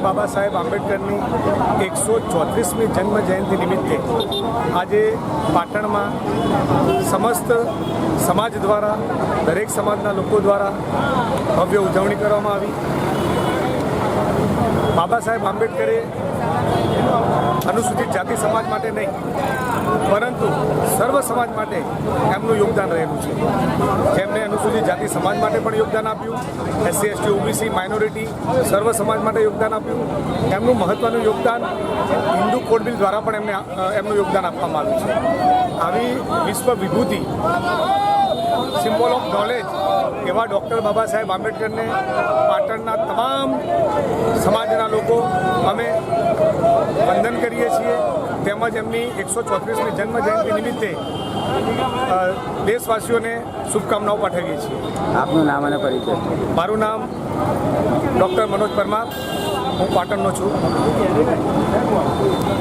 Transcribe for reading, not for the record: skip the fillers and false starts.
બાબા સાહેબ આંબેડકરની 134મી જન્મ જયંતિ નિમિત્તે આજે પાટણમાં સમસ્ત સમાજ દ્વારા, દરેક સમાજના લોકો દ્વારા ભવ્ય ઉજવણી કરવામાં આવી। બાબા સાહેબ આંબેડકરે અનુસૂચિત જાતિ સમાજ માટે નહીં, પરંતુ સર્વ સમાજ માટે એમનું યોગદાન રહેલું છે। જેમને અનુસૂચિત જાતિ સમાજ માટે પણ યોગદાન આપ્યું, SC ST OBC માઇનોરિટી સર્વ સમાજ માટે યોગદાન આપ્યું। એમનું મહત્ત્વનું યોગદાન હિન્દુ કોડ બિલ દ્વારા પણ એમનું યોગદાન આપવામાં આવ્યું છે। આવી વિશ્વ વિભૂતિ, સિમ્બોલ ઓફ નોલેજ એવા ડૉક્ટર બાબા સાહેબ આંબેડકરને પાટણના તમામ સમાજના લોકો અમે વંદન કરીએ છીએ, તેમજ એમની 134મી જન્મ જયંતિ નિમિત્તે દેશવાસીઓને શુભકામનાઓ પાઠવીએ છીએ। આપનું નામ અને પરિચય? મારું નામ ડૉક્ટર મનોજ પરમાર, હું પાટણનો છું।